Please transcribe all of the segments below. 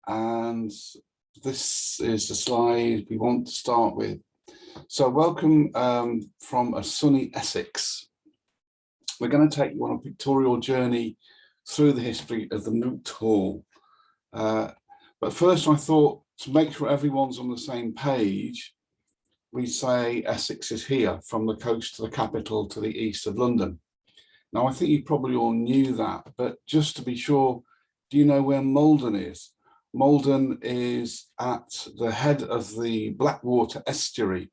and this is the slide we want to start with. So welcome from a sunny Essex. We're going to take you on a pictorial journey through the history of the Moot Hall. But first I thought, to make sure everyone's on the same page, we say Essex is here, from the coast to the capital to the east of London. Now, I think you probably all knew that, but just to be sure, do you know where Malden is? Malden is at the head of the Blackwater estuary.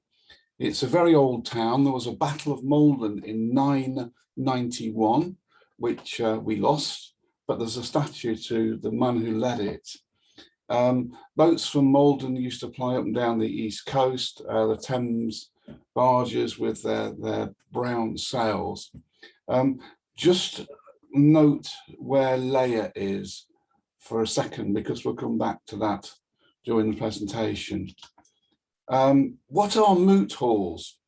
It's a very old town. There was a Battle of Malden in 991, which we lost, but there's a statue to the man who led it. Boats from Malden used to ply up and down the east coast, the Thames barges with their brown sails. Just note where Leia is for a second, because we'll come back to that during the presentation. What are moot halls?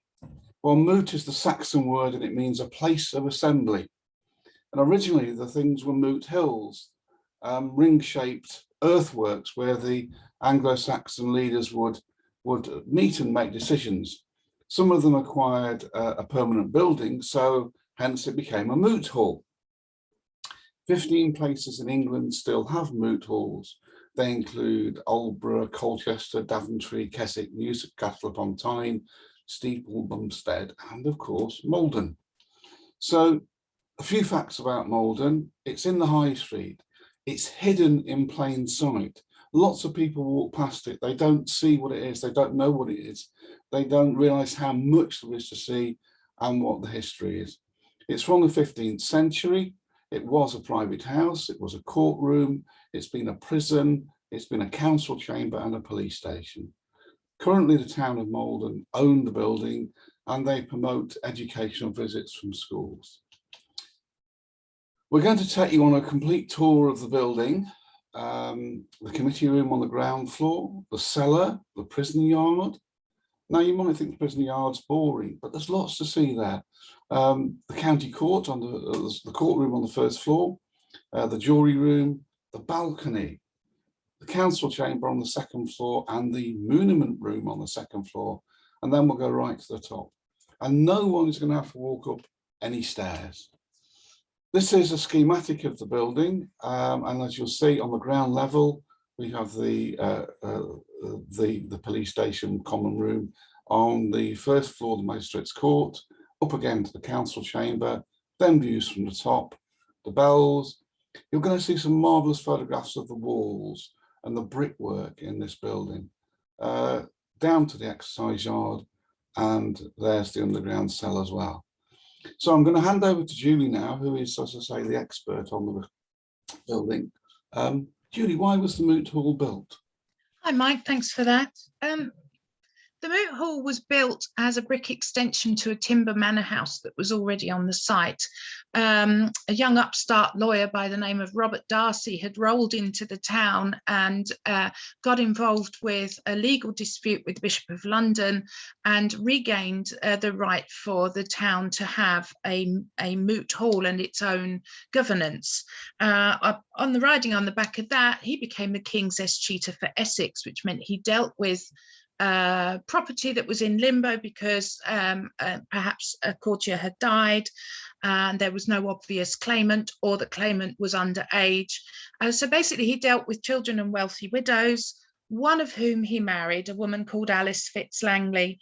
Well, moot is the Saxon word and it means a place of assembly. And originally the things were moot hills, ring-shaped earthworks where the Anglo-Saxon leaders would meet and make decisions. Some of them acquired a permanent building, so hence it became a moot hall. 15 places in England still have moot halls. They include Aldborough, Colchester, Daventry, Keswick, Newcastle upon Tyne, Steeple, Bumstead, and of course Malden. So a few facts about Malden. It's in the High Street. It's hidden in plain sight. Lots of people walk past it. They don't see what it is. They don't know what it is. They don't realise how much there is to see and what the history is. It's from the 15th century. It was a private house. It was a courtroom. It's been a prison. It's been a council chamber and a police station. Currently, the town of Malden own the building and they promote educational visits from schools. We're going to take you on a complete tour of the building, the committee room on the ground floor, the cellar, the prison yard. Now, you might think the prison yard's boring, but there's lots to see there. The county court, on the courtroom on the first floor, the jury room, the balcony, the council chamber on the second floor, and the muniment room on the second floor. And then we'll go right to the top. And no one is going to have to walk up any stairs. This is a schematic of the building, and as you'll see on the ground level, we have the police station common room. On the first floor, the magistrate's court, up again to the council chamber, then views from the top, the bells. You're going to see some marvellous photographs of the walls and the brickwork in this building, down to the exercise yard, and there's the underground cell as well. So I'm going to hand over to Julie now, who is, as I say, the expert on the building. Julie, why was the Moot Hall built? Hi, Mike. Thanks for that. The Moot Hall was built as a brick extension to a timber manor house that was already on the site. A young upstart lawyer by the name of Robert Darcy had rolled into the town and got involved with a legal dispute with the Bishop of London and regained the right for the town to have a Moot Hall and its own governance. On the writing on the back of that, he became the King's Escheator for Essex, which meant he dealt with property that was in limbo because perhaps a courtier had died and there was no obvious claimant, or the claimant was underage. So basically he dealt with children and wealthy widows, one of whom he married, a woman called Alice Fitz Langley.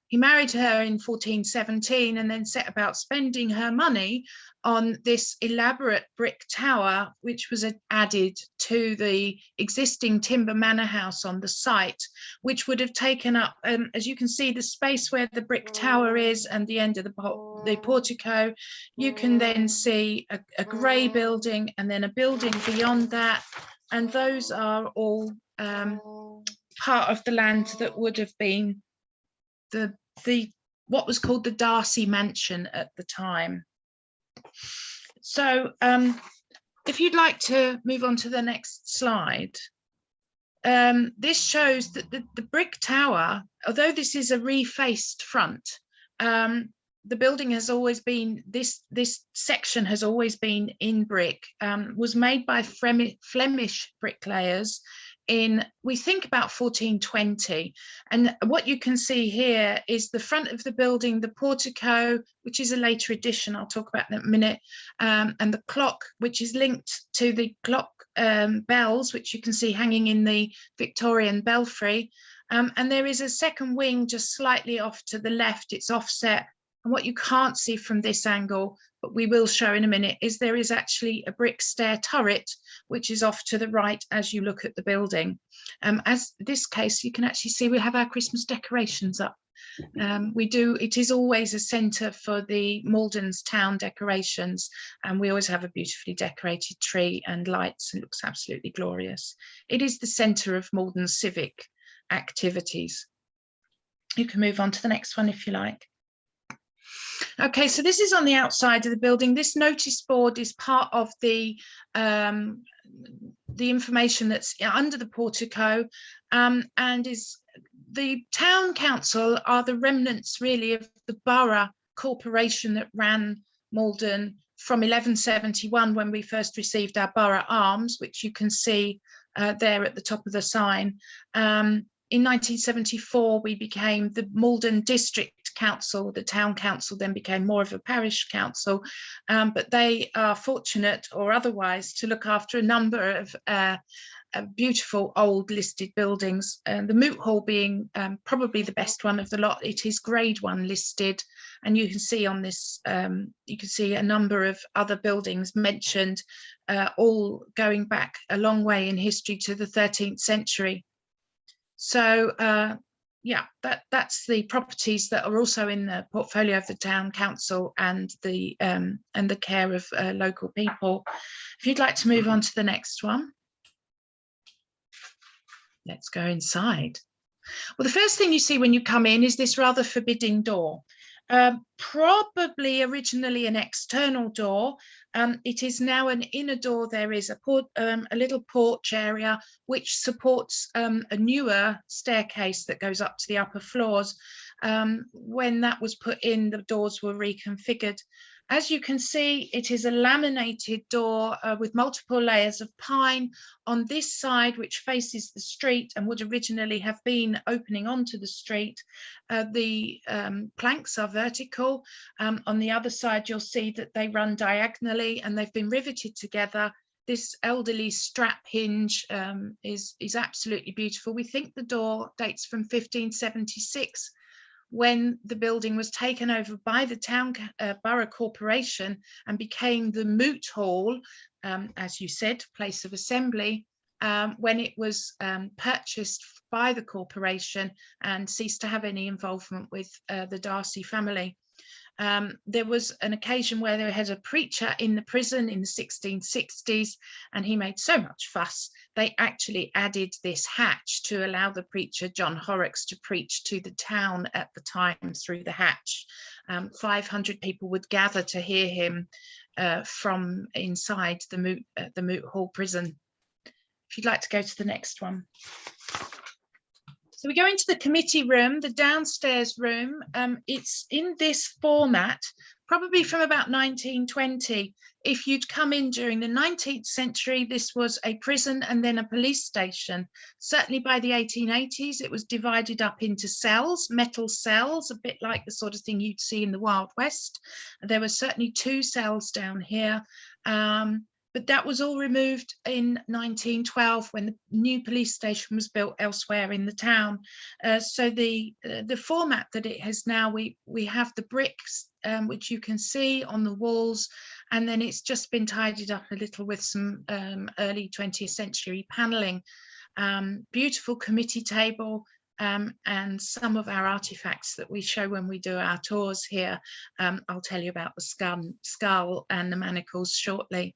He married her in 1417 and then set about spending her money on this elaborate brick tower, which was added to the existing timber manor house on the site, which would have taken up, as you can see, the space where the brick tower is and the end of the portico. You can then see a grey building and then a building beyond that. And those are all part of the land that would have been the what was called the Darcy Mansion at the time. So if you'd like to move on to the next slide, this shows that the brick tower, although this is a refaced front, the building has always been, this section has always been in brick, was made by Flemish bricklayers in, we think, about 1420. And what you can see here is the front of the building, the portico, which is a later addition, I'll talk about in a minute, and the clock, which is linked to the clock bells, which you can see hanging in the Victorian belfry. And there is a second wing just slightly off to the left, it's offset. And what you can't see from this angle, but we will show in a minute, is there is actually a brick stair turret, which is off to the right as you look at the building. As this case, you can actually see we have our Christmas decorations up. It is always a centre for the Malden's town decorations, and we always have a beautifully decorated tree and lights. It looks absolutely glorious. It is the centre of Malden's civic activities. You can move on to the next one if you like. Okay, so this is on the outside of the building. This notice board is part of the information that's under the portico, and is the town council are the remnants really of the borough corporation that ran Malden from 1171, when we first received our borough arms, which you can see there at the top of the sign. In 1974, we became the Malden District Council. The town council then became more of a parish council, but they are fortunate or otherwise to look after a number of beautiful old listed buildings. The Moot Hall being probably the best one of the lot. It is Grade 1 listed, and you can see on this, you can see a number of other buildings mentioned, all going back a long way in history to the 13th century. So yeah, that's the properties that are also in the portfolio of the town council and the care of local people. If you'd like to move on to the next one. Let's go inside. Well, the first thing you see when you come in is this rather forbidding door. Probably originally an external door. It is now an inner door. There is a little porch area which supports a newer staircase that goes up to the upper floors. When that was put in, the doors were reconfigured. As you can see, it is a laminated door with multiple layers of pine on this side, which faces the street and would originally have been opening onto the street. The planks are vertical. On the other side, you'll see that they run diagonally and they've been riveted together. This elderly strap hinge is absolutely beautiful. We think the door dates from 1576. When the building was taken over by the town borough corporation and became the Moot Hall, as you said, place of assembly, when it was purchased by the corporation and ceased to have any involvement with the Darcy family. There was an occasion where there was a preacher in the prison in the 1660s, and he made so much fuss, they actually added this hatch to allow the preacher, John Horrocks, to preach to the town at the time through the hatch. 500 people would gather to hear him from inside the Moot Hall prison. If you'd like to go to the next one. So we go into the committee room, the downstairs room. It's in this format, probably from about 1920. If you'd come in during the 19th century, this was a prison and then a police station. Certainly by the 1880s, it was divided up into cells, metal cells, a bit like the sort of thing you'd see in the Wild West. There were certainly 2 cells down here. But that was all removed in 1912 when the new police station was built elsewhere in the town. So the format that it has now, we have the bricks, which you can see on the walls, and then it's just been tidied up a little with some early 20th century panelling. Beautiful committee table. And some of our artifacts that we show when we do our tours here. I'll tell you about the skull and the manacles shortly.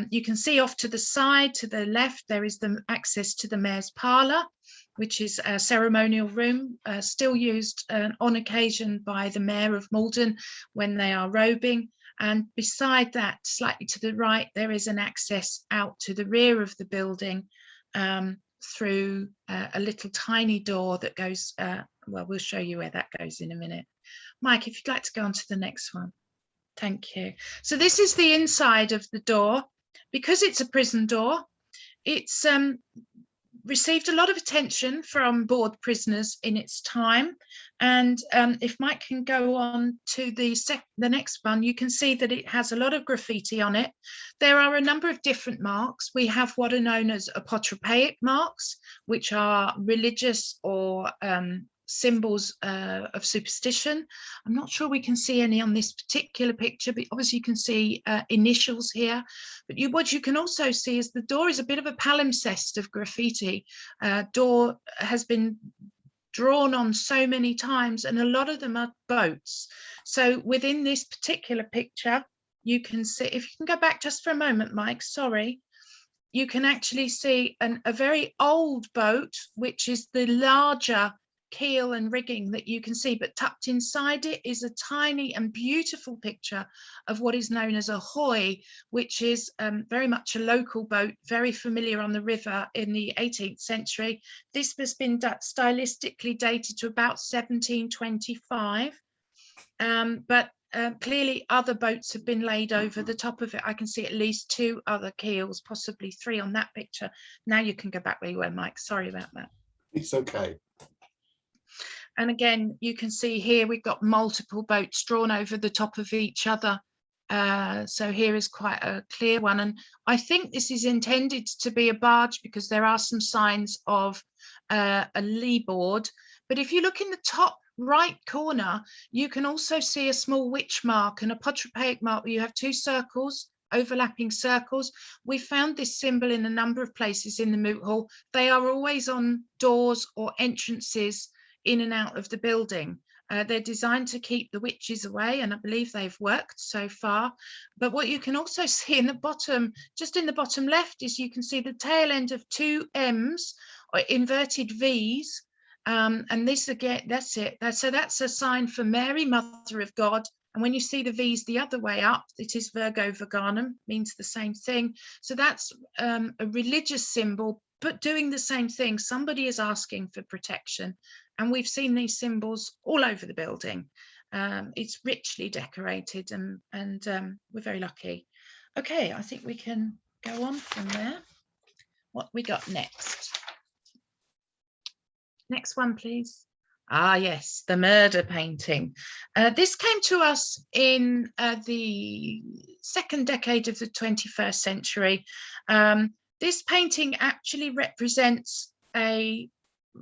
You can see off to the side, to the left, there is the access to the mayor's parlour, which is a ceremonial room, still used on occasion by the mayor of Malden when they are robing. And beside that, slightly to the right, there is an access out to the rear of the building, through a little tiny door that goes, well, we'll show you where that goes in a minute. Mike, if you'd like to go on to the next one. Thank you. So this is the inside of the door. Because it's a prison door, it's received a lot of attention from board prisoners in its time. And if Mike can go on to the next one, you can see that it has a lot of graffiti on it. There are a number of different marks. We have what are known as apotropaic marks, which are religious or symbols of superstition. I'm not sure we can see any on this particular picture, but obviously you can see initials here. But what you can also see is the door is a bit of a palimpsest of graffiti. Door has been drawn on so many times, and a lot of them are boats. So within this particular picture, you can see, if you can go back just for a moment, Mike, sorry, you can actually see a very old boat, which is the larger keel and rigging that you can see, but tucked inside it is a tiny and beautiful picture of what is known as a hoy, which is very much a local boat, very familiar on the river in the 18th century. This has been stylistically dated to about 1725, but clearly other boats have been laid over the top of it. I can see at least 2 other keels, possibly 3 on that picture. Now you can go back where you were, Mike. Sorry about that. It's okay. And again, you can see here we've got multiple boats drawn over the top of each other. So here is quite a clear one. And I think this is intended to be a barge because there are some signs of a lee board. But if you look in the top right corner, you can also see a small witch mark and a apotropaic mark where you have 2 circles, overlapping circles. We found this symbol in a number of places in the Moot Hall. They are always on doors or entrances in and out of the building. They're designed to keep the witches away, and I believe they've worked so far. But what you can also see in the bottom, just in the bottom left, is you can see the tail end of 2 M's or inverted V's. And this again, that's it. So that's a sign for Mary, Mother of God. And when you see the V's the other way up, it is Virgo Virganum, means the same thing. So that's a religious symbol, but doing the same thing. Somebody is asking for protection. And we've seen these symbols all over the building. It's richly decorated, and we're very lucky. Okay, I think we can go on from there. What we got next? Next one, please. Ah, yes, the murder painting. This came to us in the 2nd decade of the 21st century. This painting actually represents a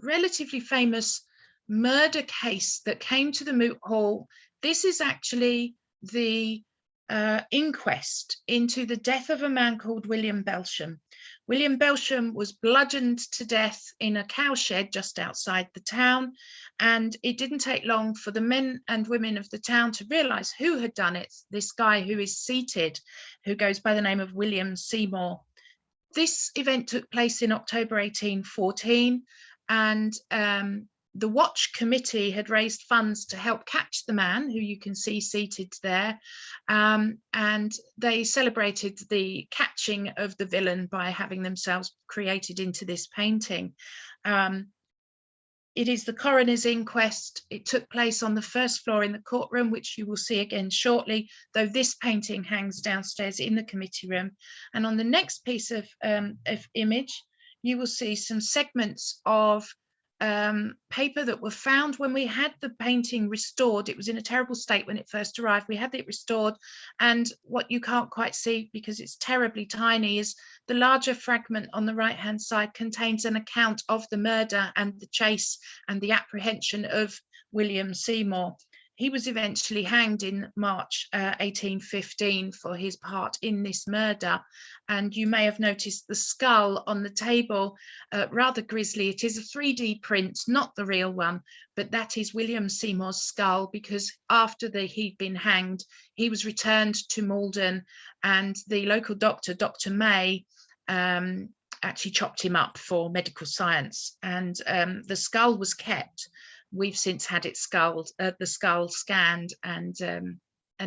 relatively famous murder case that came to the Moot Hall. This is actually the inquest into the death of a man called William Belsham. William Belsham was bludgeoned to death in a cowshed just outside the town, and it didn't take long for the men and women of the town to realise who had done it. This guy who is seated, who goes by the name of William Seymour. This event took place in October 1814, and the Watch Committee had raised funds to help catch the man, who you can see seated there, and they celebrated the catching of the villain by having themselves created into this painting. It is the coroner's inquest. It took place on the 1st floor in the courtroom, which you will see again shortly, though this painting hangs downstairs in the committee room. And on the next piece of image, you will see some segments of paper that were found when we had the painting restored. It was in a terrible state when it first arrived. We had it restored, and what you can't quite see because it's terribly tiny is the larger fragment on the right hand side contains an account of the murder and the chase and the apprehension of William Seymour. He was eventually hanged in March 1815 for his part in this murder. And you may have noticed the skull on the table, rather grisly. It is a 3D print, not the real one, but that is William Seymour's skull, because after he'd been hanged, he was returned to Malden, and the local doctor, Dr. May, actually chopped him up for medical science, and the skull was kept. We've since had the skull scanned, and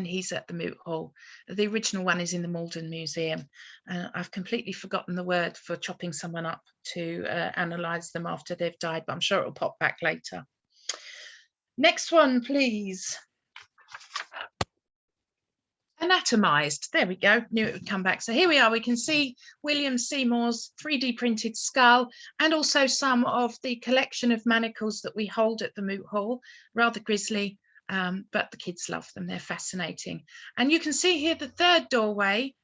he's at the Moot Hall. The original one is in the Malden Museum. I've completely forgotten the word for chopping someone up to analyse them after they've died, but I'm sure it'll pop back later. Next one, please. anatomized. There we go. Knew it would come back. So here we are. We can see William Seymour's 3D printed skull, and also some of the collection of manacles that we hold at the Moot Hall. Rather grisly, but the kids love them. They're fascinating. And you can see here the third doorway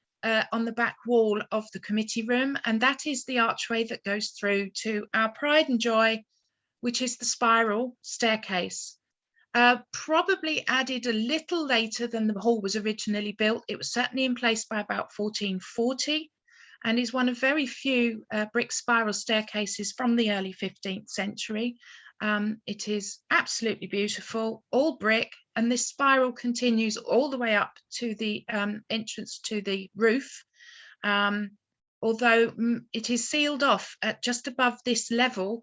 on the back wall of the committee room, and that is the archway that goes through to our pride and joy, which is the spiral staircase. Probably added a little later than the hall was originally built. It was certainly in place by about 1440, and is one of very few brick spiral staircases from the early 15th century. It is absolutely beautiful, all brick, and this spiral continues all the way up to the entrance to the roof. Although it is sealed off at just above this level,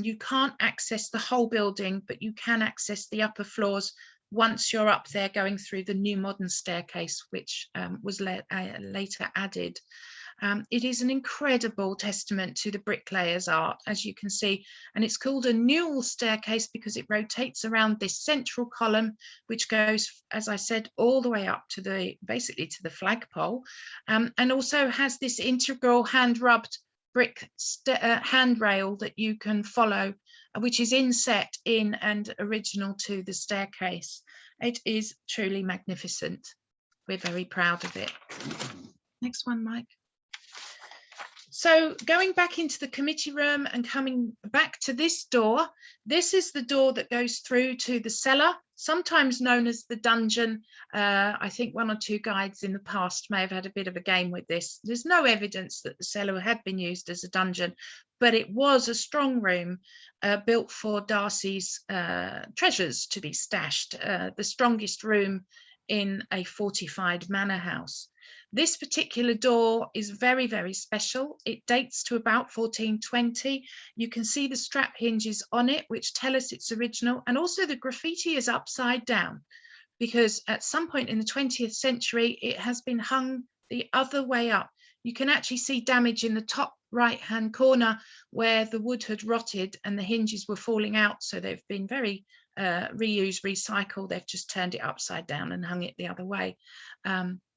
you can't access the whole building, but you can access the upper floors once you're up there going through the new modern staircase, which was later added. It is an incredible testament to the bricklayer's art, as you can see, and it's called a newel staircase because it rotates around this central column, which goes, as I said, all the way up to basically to the flagpole, and also has this integral hand-rubbed brick handrail that you can follow, which is inset in and original to the staircase. It is truly magnificent. We're very proud of it. Next one, Mike. So going back into the committee room and coming back to this door, this is the door that goes through to the cellar, sometimes known as the dungeon. I think one or two guides in the past may have had a bit of a game with this. There's no evidence that the cellar had been used as a dungeon, but it was a strong room built for Darcy's treasures to be stashed, the strongest room in a fortified manor house. This particular door is very, very special. It dates to about 1420. You can see the strap hinges on it, which tell us it's original. And also the graffiti is upside down, because at some point in the 20th century, it has been hung the other way up. You can actually see damage in the top right-hand corner where the wood had rotted and the hinges were falling out. So they've been very reused, recycled. They've just turned it upside down and hung it the other way.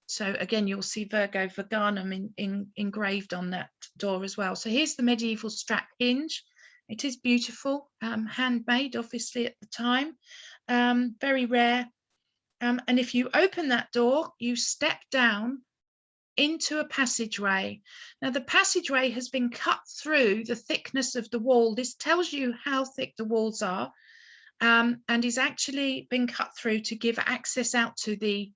So again, you'll see Virgo Veganum engraved on that door as well. So here's the medieval strap hinge. It is beautiful, handmade, obviously, at the time, very rare. And if you open that door, you step down into a passageway. Now, the passageway has been cut through the thickness of the wall. This tells you how thick the walls are, and is actually been cut through to give access out to the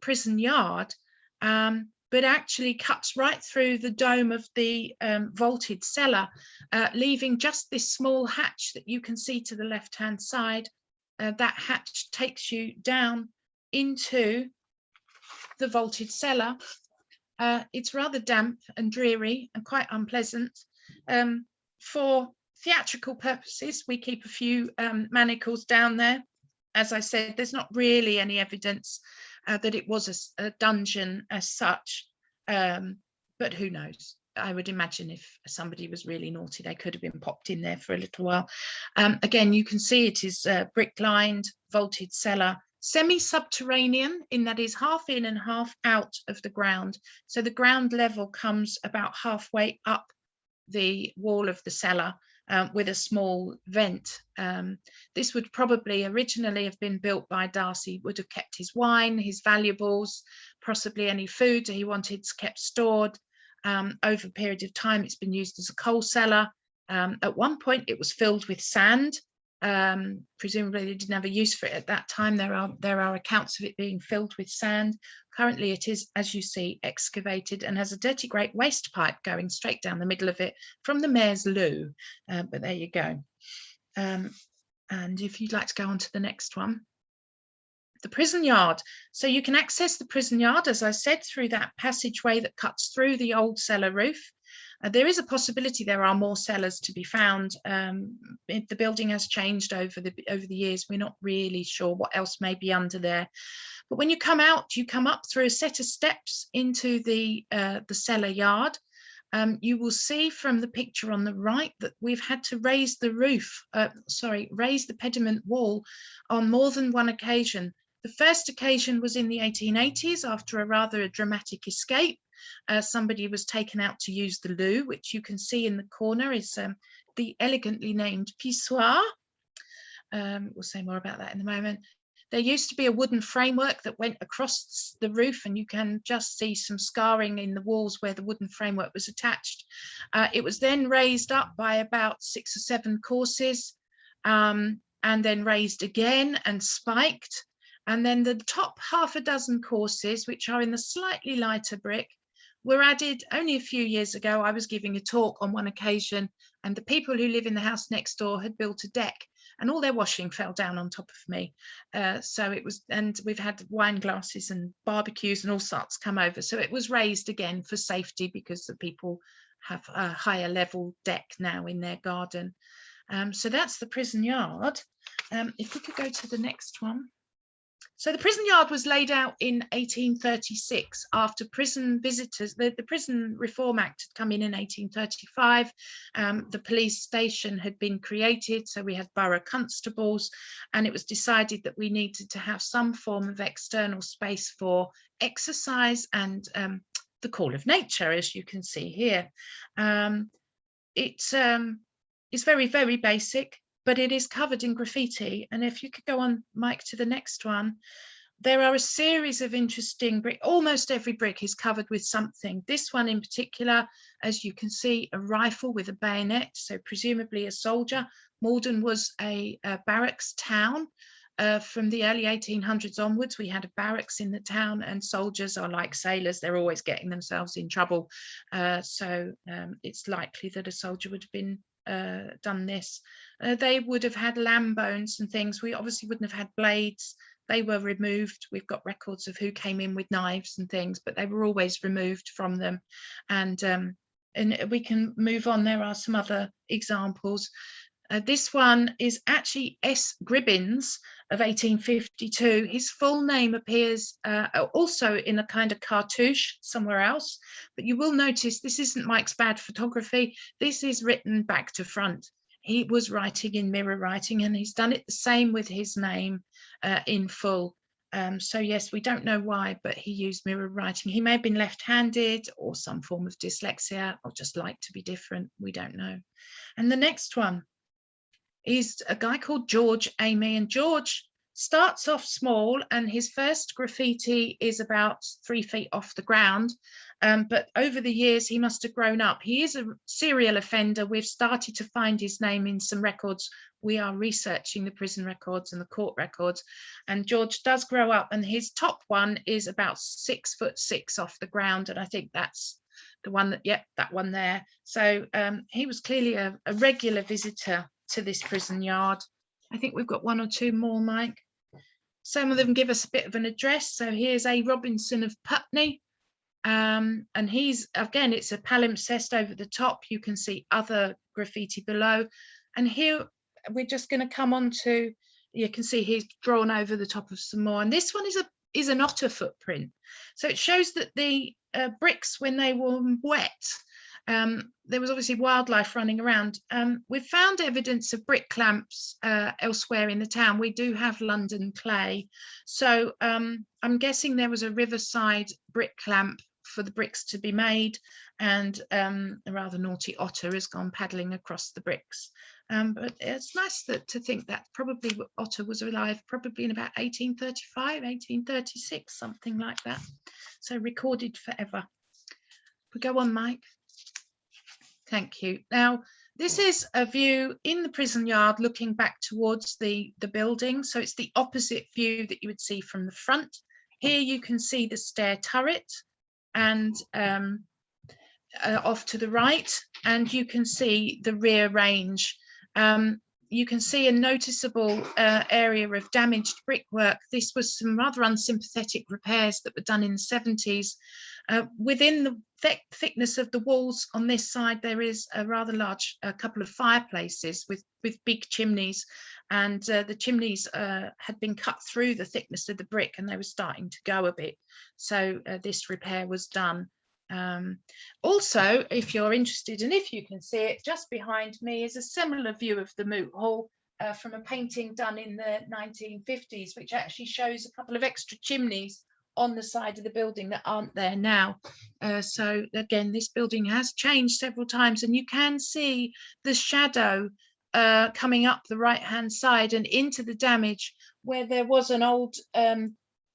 prison yard, but actually cuts right through the dome of the vaulted cellar, leaving just this small hatch that you can see to the left-hand side. That hatch takes you down into the vaulted cellar. It's rather damp and dreary and quite unpleasant. For theatrical purposes, we keep a few manacles down there. As I said, there's not really any evidence that it was a dungeon as such, but who knows? I would imagine if somebody was really naughty, they could have been popped in there for a little while. Again, you can see it is brick-lined, vaulted cellar, semi-subterranean, in that is half in and half out of the ground. So the ground level comes about halfway up the wall of the cellar, with a small vent. This would probably originally have been built by Darcy, would have kept his wine, his valuables, possibly any food he wanted kept stored. Over a period of time, it's been used as a coal cellar. At one point, it was filled with sand. Presumably they didn't have a use for it at that time. There are accounts of it being filled with sand. Currently it is, as you see, excavated and has a dirty great waste pipe going straight down the middle of it from the mayor's loo. But there you go. And if you'd like to go on to the next one. The prison yard. So you can access the prison yard, as I said, through that passageway that cuts through the old cellar roof. There is a possibility there are more cellars to be found. The building has changed over the years. We're not really sure what else may be under there. But when you come out, you come up through a set of steps into the cellar yard. You will see from the picture on the right that we've had to raise the pediment wall on more than one occasion. The first occasion was in the 1880s after a rather dramatic escape. Somebody was taken out to use the loo, which you can see in the corner is the elegantly named pissoir. We'll say more about that in a moment. There used to be a wooden framework that went across the roof, and you can just see some scarring in the walls where the wooden framework was attached. It was then raised up by about 6 or 7 courses, and then raised again and spiked. And then the top half a dozen courses, which are in the slightly lighter brick, were added only a few years ago. I was giving a talk on one occasion, and the people who live in the house next door had built a deck, and all their washing fell down on top of me. So it was, and we've had wine glasses and barbecues and all sorts come over. So it was raised again for safety, because the people have a higher level deck now in their garden. So that's the prison yard. If we could go to the next one. So the prison yard was laid out in 1836 after prison visitors, the Prison Reform Act had come in 1835. The police station had been created, so we had borough constables, and it was decided that we needed to have some form of external space for exercise and the call of nature, as you can see here. It's very, very basic, but it is covered in graffiti. And if you could go on, Mike, to the next one. There are a series of interesting brick. Almost every brick is covered with something. This one in particular, as you can see, a rifle with a bayonet, so presumably a soldier. Malden was a barracks town. From the early 1800s onwards, we had a barracks in the town, and soldiers are like sailors. They're always getting themselves in trouble. So it's likely that a soldier would have been done this. They would have had lamb bones and things. We obviously wouldn't have had blades. They were removed. We've got records of who came in with knives and things, but they were always removed from them. And we can move on. There are some other examples. This one is actually S. Gribbins of 1852. His full name appears also in a kind of cartouche somewhere else, but you will notice this isn't Mike's bad photography. This is written back to front. He was writing in mirror writing, and he's done it the same with his name in full. So yes, we don't know why, but he used mirror writing. He may have been left-handed or some form of dyslexia, or just like to be different. We don't know. And the next one is a guy called George Amy, and George starts off small, and his first graffiti is about 3 feet off the ground. But over the years, he must have grown up. He is a serial offender. We've started to find his name in some records. We are researching the prison records and the court records. And George does grow up, and his top one is about 6'6" off the ground. And I think that's the one that, yep, that one there. So he was clearly a regular visitor to this prison yard. I think we've got 1 or 2 more, Mike. Some of them give us a bit of an address. So here's A. Robinson of Putney. And he's, again, it's a palimpsest over the top. You can see other graffiti below. And here we're just going to come on to, you can see he's drawn over the top of some more. And this one is an otter footprint. So it shows that the bricks, when they were wet, there was obviously wildlife running around. We've found evidence of brick clamps elsewhere in the town. We do have London clay. So I'm guessing there was a riverside brick clamp for the bricks to be made, and a rather naughty otter has gone paddling across the bricks. But it's nice to think that probably otter was alive probably in about 1835, 1836, something like that. So recorded forever. We go on, Mike. Thank you. Now, this is a view in the prison yard looking back towards the building. So it's the opposite view that you would see from the front. Here you can see the stair turret, and off to the right, and you can see the rear range. You can see a noticeable area of damaged brickwork. This was some rather unsympathetic repairs that were done in the 70s. Within the thickness of the walls on this side, there is a rather large couple of fireplaces with big chimneys, and the chimneys had been cut through the thickness of the brick, and they were starting to go a bit. So this repair was done. Also, if you're interested, and if you can see it, just behind me is a similar view of the Moot Hall. from a painting done in the 1950s, which actually shows a couple of extra chimneys on the side of the building that aren't there now. So again, this building has changed several times, and you can see the shadow coming up the right hand side and into the damage where there was an old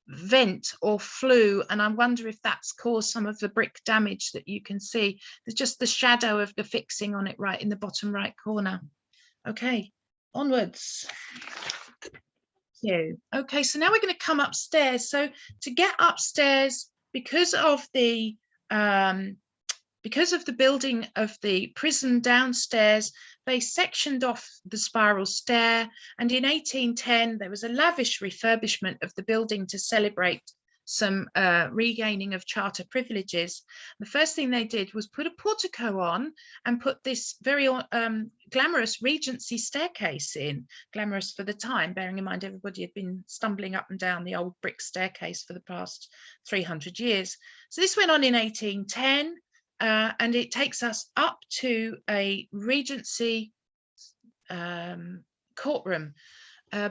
vent or flue, and I wonder if that's caused some of the brick damage that you can see. There's just the shadow of the fixing on it right in the bottom right corner. Okay, onwards. Okay, so now we're going to come upstairs. So to get upstairs, because of the building of the prison downstairs, they sectioned off the spiral stair, and in 1810 there was a lavish refurbishment of the building to celebrate some regaining of charter privileges. The first thing they did was put a portico on and put this very glamorous Regency staircase in, glamorous for the time, bearing in mind everybody had been stumbling up and down the old brick staircase for the past 300 years. So this went on in 1810. And it takes us up to a Regency courtroom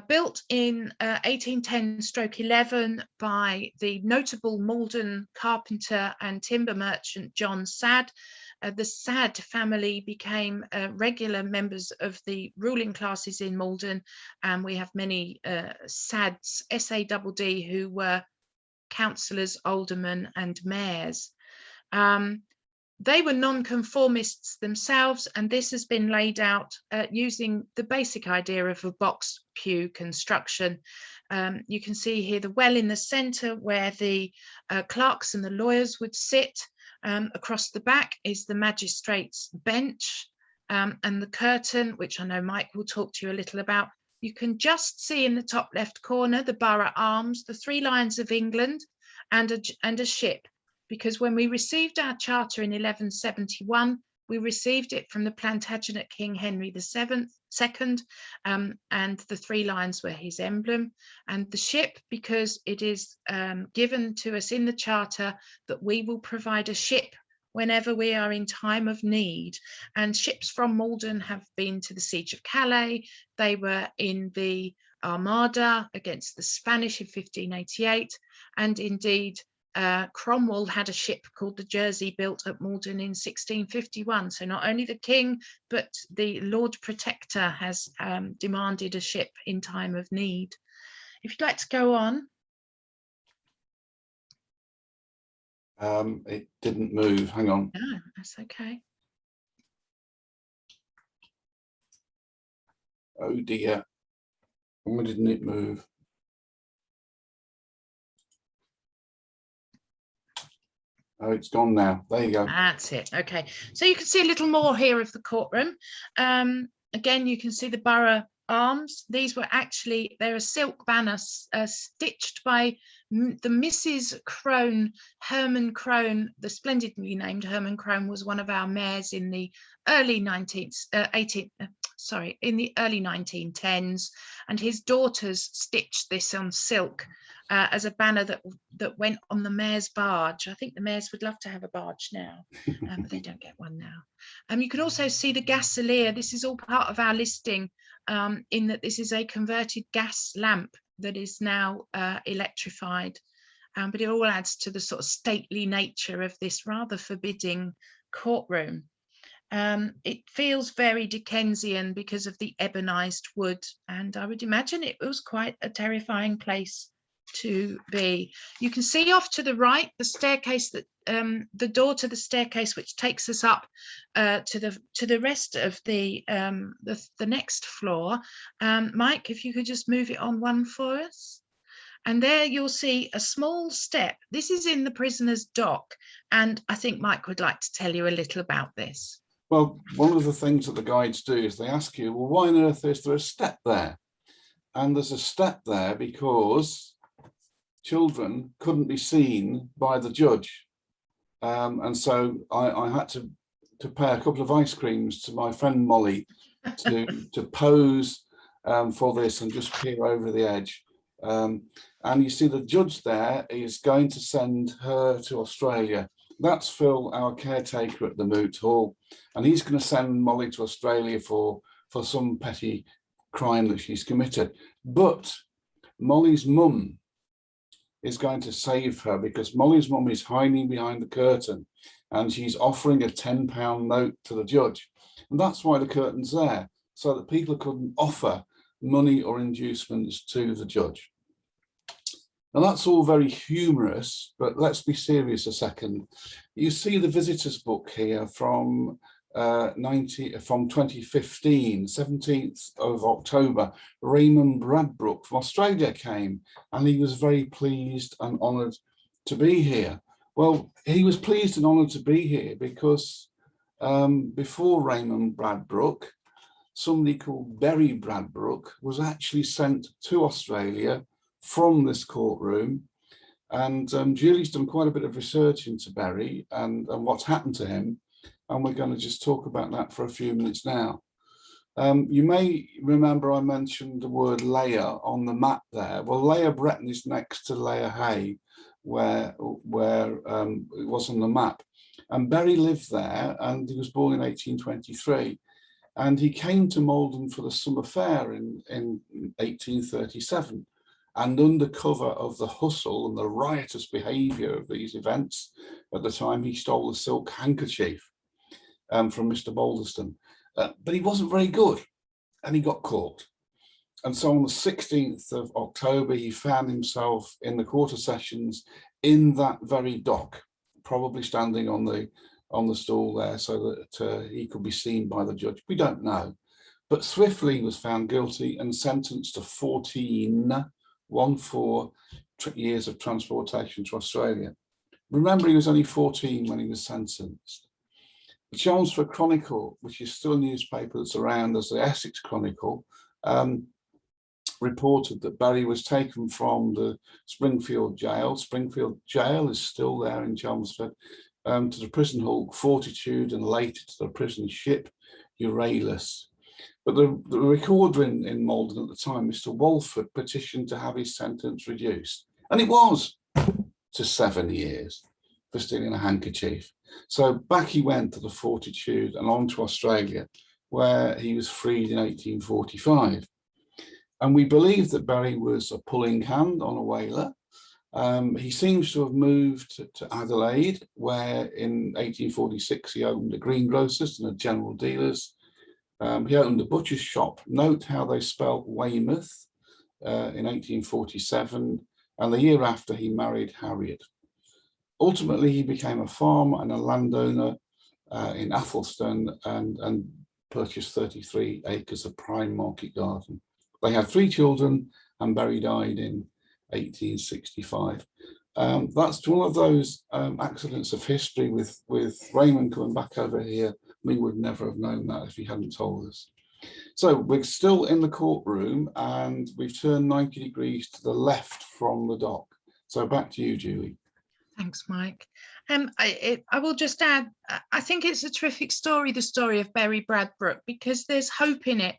built in 1810-11 by the notable Malden carpenter and timber merchant John Sadd. The Sadd family became regular members of the ruling classes in Malden, and we have many Sadds, S-A-D-D, who were councillors, aldermen and mayors. They were nonconformists themselves, and this has been laid out using the basic idea of a box pew construction. You can see here the well in the centre where the clerks and the lawyers would sit. Across the back is the magistrate's bench, and the curtain, which I know Mike will talk to you a little about. You can just see in the top left corner the borough arms, the 3 lions of England, and a ship. Because when we received our charter in 1171, we received it from the Plantagenet King Henry II, and the 3 lions were his emblem. And the ship, because it is given to us in the charter that we will provide a ship whenever we are in time of need. And ships from Malden have been to the Siege of Calais. They were in the Armada against the Spanish in 1588, and indeed Cromwell had a ship called the Jersey built at Malden in 1651. So not only the king, but the Lord Protector has demanded a ship in time of need. If you'd like to go on. It didn't move. Hang on. No, that's okay. Oh dear. Why didn't it move? Oh, it's gone now. There you go. That's it. Okay. So you can see a little more here of the courtroom. Again, you can see the borough arms. These were actually, they're a silk banner stitched by the Mrs. Crone, Herman Crone, the splendidly named Herman Crone was one of our mayors in the early 1910s, and his daughters stitched this on silk as a banner that went on the mayor's barge. I think the mayors would love to have a barge now, but they don't get one now. You can also see the gasolier. This is all part of our listing, in that this is a converted gas lamp that is now electrified, but it all adds to the sort of stately nature of this rather forbidding courtroom. It feels very Dickensian because of the ebonized wood, and I would imagine it was quite a terrifying place to be. You can see off to the right the staircase, that the door to the staircase which takes us up to the rest of the next floor. Mike, if you could just move it on one for us. And there you'll see a small step. This is in the prisoner's dock, and I think Mike would like to tell you a little about this. Well, one of the things that the guides do is they ask you, well, why on earth is there a step there? And there's a step there because children couldn't be seen by the judge. And so I had to pay a couple of ice creams to my friend Molly to pose for this and just peer over the edge. And you see the judge there is going to send her to Australia. That's Phil, our caretaker at the Moot Hall, and he's going to send Molly to Australia for some petty crime that she's committed. But Molly's mum is going to save her, because Molly's mum is hiding behind the curtain and she's offering a £10 note to the judge. And that's why the curtain's there, so that people couldn't offer money or inducements to the judge. Now that's all very humorous, but let's be serious a second. You see the visitors book here from 2015, 17th of October. Raymond Bradbrook from Australia came, and he was very pleased and honoured to be here. Well, he was pleased and honoured to be here because before Raymond Bradbrook, somebody called Berry Bradbrook was actually sent to Australia from this courtroom. And Julie's done quite a bit of research into Berry and what's happened to him. And we're going to just talk about that for a few minutes now. You may remember I mentioned the word Layer on the map there. Well, Layer Breton is next to Layer Hay, where it was on the map. And Berry lived there, and he was born in 1823. And he came to Malden for the summer fair in 1837. And under cover of the hustle and the riotous behaviour of these events, at the time he stole a silk handkerchief from Mr. Balderston. But he wasn't very good, and he got caught. And so on the 16th of October, he found himself in the quarter sessions in that very dock, probably standing on the stool there so that he could be seen by the judge. We don't know. But swiftly he was found guilty and sentenced to 14 years of transportation to Australia. Remember, he was only 14 when he was sentenced. The Chelmsford Chronicle, which is still a newspaper that's around as the Essex Chronicle, reported that Berry was taken from the Springfield jail. Springfield jail is still there in Chelmsford, to the prison hulk Fortitude, and later to the prison ship Euryalus. But the recorder in Malden at the time, Mr. Walford, petitioned to have his sentence reduced. And it was to 7 years for stealing a handkerchief. So back he went to the Fortitude and on to Australia, where he was freed in 1845. And we believe that Berry was a pulling hand on a whaler. He seems to have moved to Adelaide, where in 1846 he opened a greengrocer's and a general dealer's. He opened a butcher's shop. Note how they spelled Weymouth in 1847, and the year after he married Harriet. Ultimately, he became a farmer and a landowner in Athelston and purchased 33 acres of prime market garden. They had 3 children, and Berry died in 1865. That's one of those accidents of history with Raymond coming back over here. We would never have known that if he hadn't told us. So we're still in the courtroom, and we've turned 90 degrees to the left from the dock. So back to you, Julie. Thanks, Mike. I will just add, I think it's a terrific story, the story of Berry Bradbrook, because there's hope in it.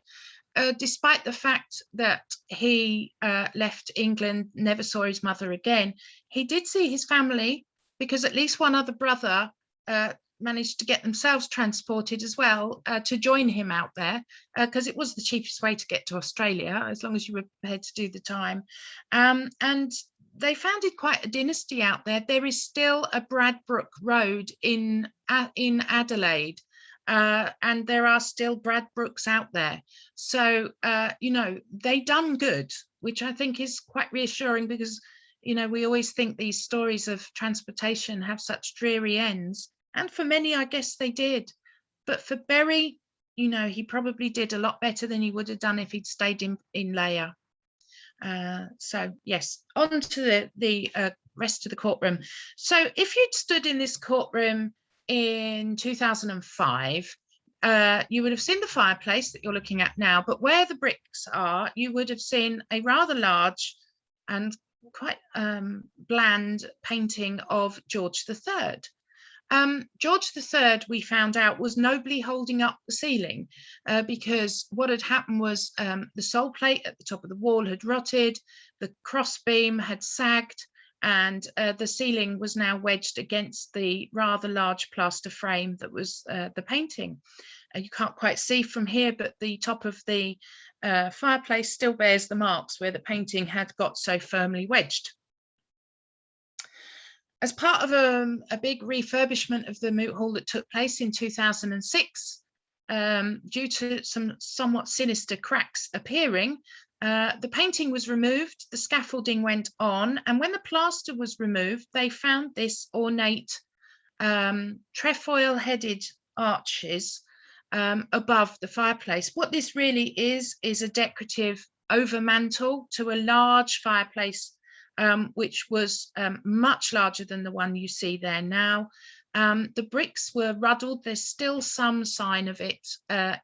Despite the fact that he left England, never saw his mother again, he did see his family, because at least one other brother managed to get themselves transported as well to join him out there, because it was the cheapest way to get to Australia, as long as you were prepared to do the time. And they founded quite a dynasty out there. There is still a Bradbrook Road in Adelaide. And there are still Bradbrooks out there. So, they done good, which I think is quite reassuring, because, we always think these stories of transportation have such dreary ends. And for many, I guess they did. But for Berry, he probably did a lot better than he would have done if he'd stayed in Layer. So, yes, on to the rest of the courtroom. So if you'd stood in this courtroom in 2005, you would have seen the fireplace that you're looking at now, but where the bricks are, you would have seen a rather large and quite bland painting of George III. George III, we found out, was nobly holding up the ceiling because what had happened was the sole plate at the top of the wall had rotted, the crossbeam had sagged, and the ceiling was now wedged against the rather large plaster frame that was the painting. You can't quite see from here, but the top of the fireplace still bears the marks where the painting had got so firmly wedged. As part of a big refurbishment of the Moot Hall that took place in 2006, due to some somewhat sinister cracks appearing, the painting was removed, the scaffolding went on, and when the plaster was removed, they found this ornate trefoil-headed arches above the fireplace. What this really is a decorative overmantel to a large fireplace, which was much larger than the one you see there now. The bricks were ruddled. There's still some sign of it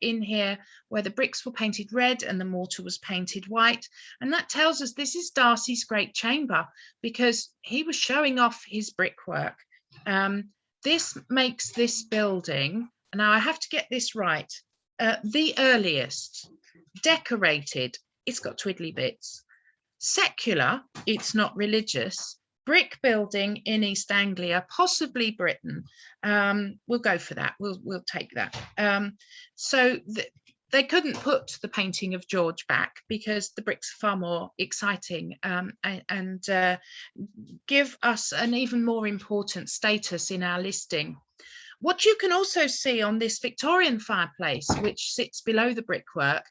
in here where the bricks were painted red and the mortar was painted white. And that tells us this is Darcy's great chamber, because he was showing off his brickwork. This makes this building, now I have to get this right, the earliest decorated, it's got twiddly bits, secular, it's not religious, brick building in East Anglia, possibly Britain. We'll go for that. We'll take that. They couldn't put the painting of George back because the bricks are far more exciting and give us an even more important status in our listing. What you can also see on this Victorian fireplace, which sits below the brickwork,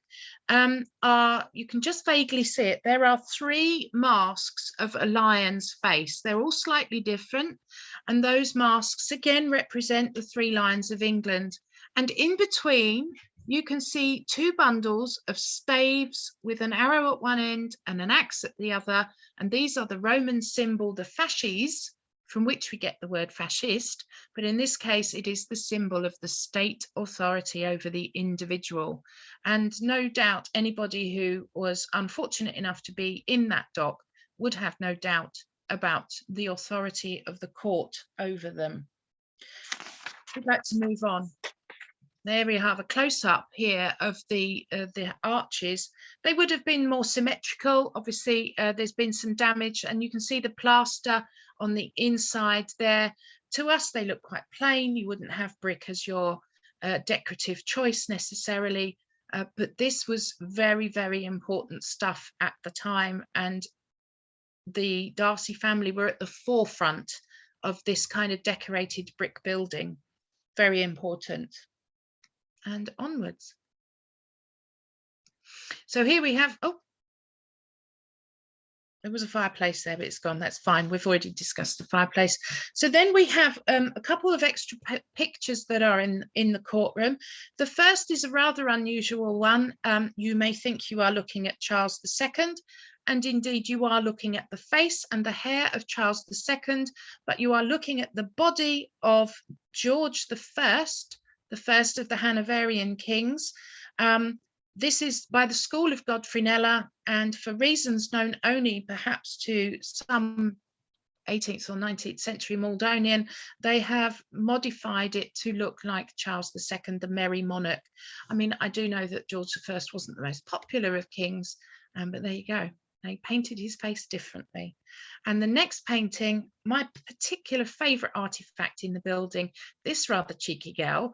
you can just vaguely see it. There are 3 masks of a lion's face. They're all slightly different. And those masks again represent the 3 lions of England. And in between, you can see 2 bundles of staves with an arrow at one end and an axe at the other. And these are the Roman symbol, the fasces, from which we get the word fascist, but in this case it is the symbol of the state authority over the individual. And no doubt anybody who was unfortunate enough to be in that dock would have no doubt about the authority of the court over them. We'd like to move on. There we have a close-up here of the arches. They would have been more symmetrical. Obviously, there's been some damage, and you can see the plaster on the inside there. To us, they look quite plain. You wouldn't have brick as your decorative choice necessarily, but this was very, very important stuff at the time, and the Darcy family were at the forefront of this kind of decorated brick building. Very important. And onwards. So here we have, oh, there was a fireplace there, but it's gone. That's fine. We've already discussed the fireplace. So then we have a couple of extra pictures that are in the courtroom. The first is a rather unusual one. You may think you are looking at Charles II, and indeed you are looking at the face and the hair of Charles II, but you are looking at the body of George I, the first of the Hanoverian kings. This is by the school of Godfrey-Kneller, and for reasons known only perhaps to some 18th or 19th century Maldonian, they have modified it to look like Charles II, the Merry Monarch. I mean, I do know that George I wasn't the most popular of kings, but there you go. They painted his face differently. And the next painting, my particular favourite artefact in the building, this rather cheeky girl,